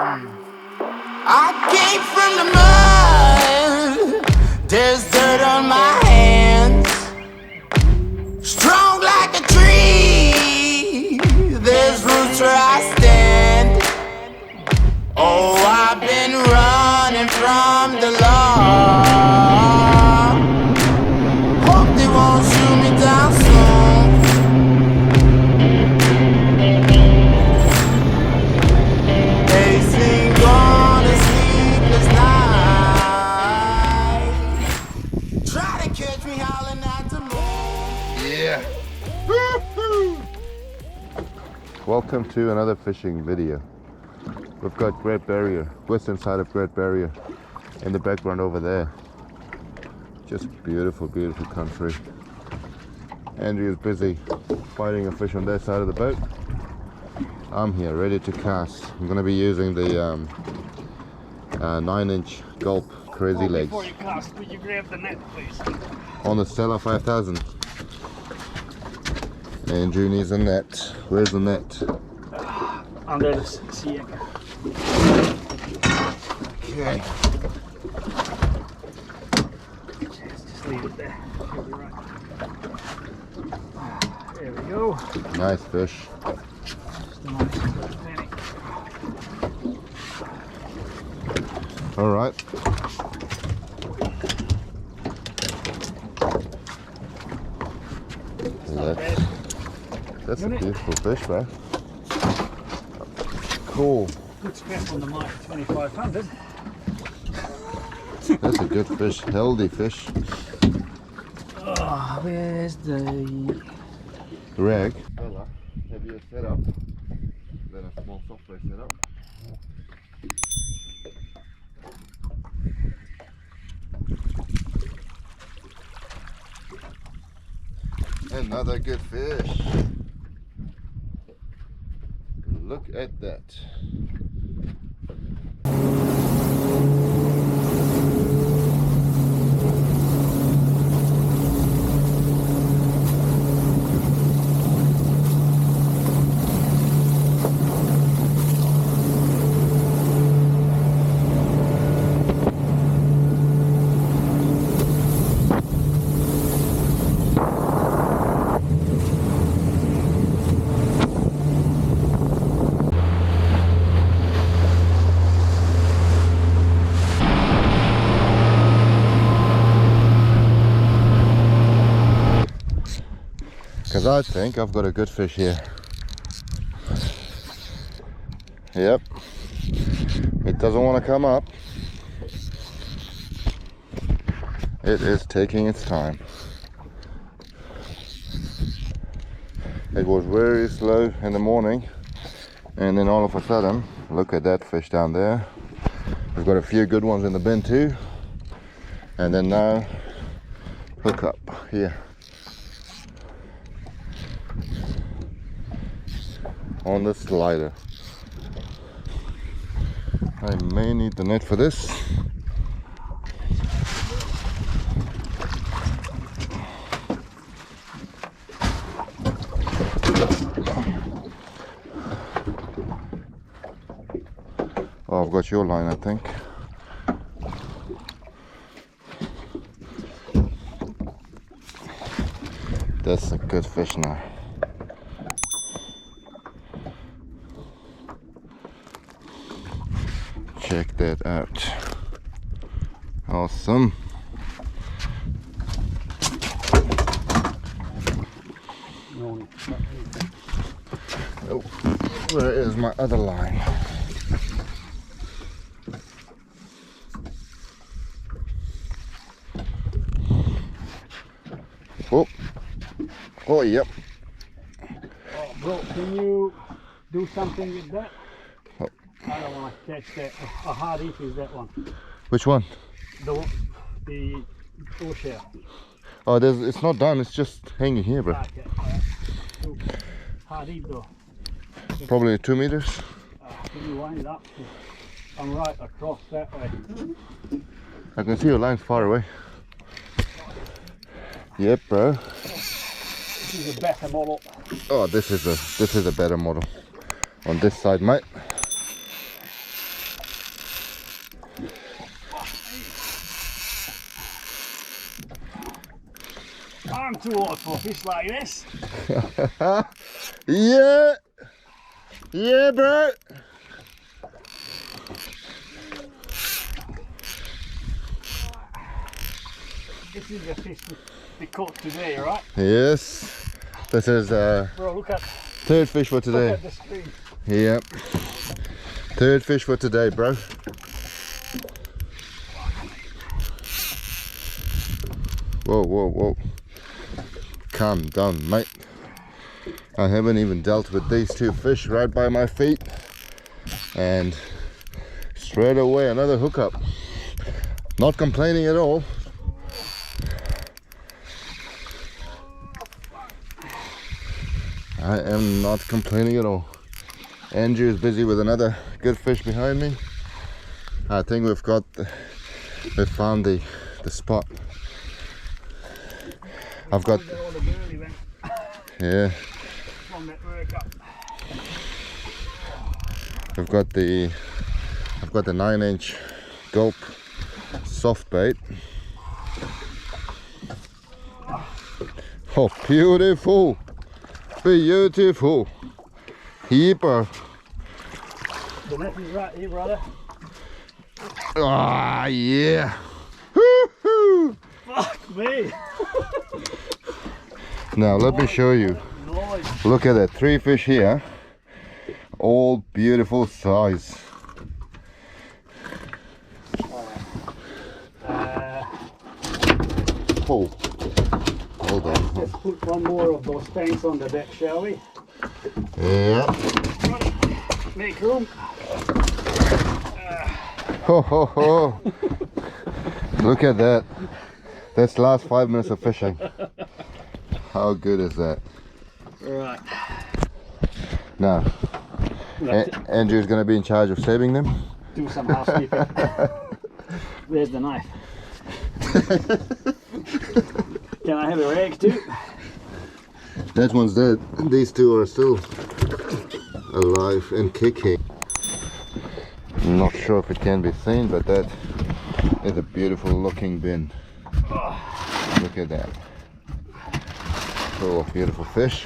I came from the mud. There's dirt on my hands. Strong like a tree. There's roots where I stand. Oh, I've been running from the law. Hope they won't shoot me down soon. They sing on a sleepless night. Try to catch me howling at the moon. Yeah. Welcome to another fishing video. We've got Great Barrier, western side of Great Barrier in the background over there. Just beautiful, beautiful country. Andrew's busy fighting a fish on that side of the boat. I'm here ready to cast. I'm going to be using the 9-inch Gulp Crazy Legs. Before you cast, would you grab the net, please? On the Stella 5000. Andrew needs a net. Where's the net? Under the Saltiga. Okay. Just leave it there. You'll be right. There we go. Nice fish. Just a nice penny. All right. That's a beautiful fish, bro. Cool. Good spec on the mic, 2500. That's a good fish, healthy fish. Oh, where's the Rag. Fella, have you set up? Then a small software setup. Another good fish. Look at that. Because I think I've got a good fish here. Yep. It doesn't want to come up. It is taking its time. It was very slow in the morning, and then all of a sudden, look at that fish down there. We've got a few good ones in the bin too. And then now, hook up here. On the slider. I may need the net for this. Oh, I've got your line, I think. That's a good fish now. Check that out. Awesome. Oh, where is my other line? Oh, oh, yep. Oh, bro, can you do something with that? Oh. I don't want to catch that. A hard eat is that one. Which one? The shell. Oh, it's not done. It's just hanging here, bro. Okay. Hard eat though. Probably 2 meters. Can you wind it up? I'm right across that way. I can see your line far away. Yep, bro. This is a better model. Oh, this is a better model. On this side, mate. too hard for fish like this. Yeah! Yeah, bro! This is the fish we caught today, right? Yes. This is Bro, look at, third fish for look today. at the screen. Yep. Third fish for today, bro. Whoa, whoa, whoa. Calm down, mate. I haven't even dealt with these two fish right by my feet. And straight away another hookup. Not complaining at all. I am not complaining at all. Andrew is busy with another good fish behind me. I think we've found the spot. I've got, yeah. I've got the 9-inch gulp soft bait. Oh, beautiful, beautiful. Heaper. The net is right here, brother. Ah, yeah. Woo-hoo. Fuck me. Now let me show you. Nice. Look at that, 3 fish here, all beautiful size. Oh, hold on. Let's put one more of those tanks on the deck, shall we? Yeah. Make room. Ho ho ho. Look at that. That's the last 5 minutes of fishing. How good is that? Right. Now, Andrew's going to be in charge of saving them. Do some housekeeping. Where's the knife? Can I have a rag too? That one's dead. These two are still alive and kicking. I'm not sure if it can be seen, but that is a beautiful looking bin. Look at that. Full of beautiful fish.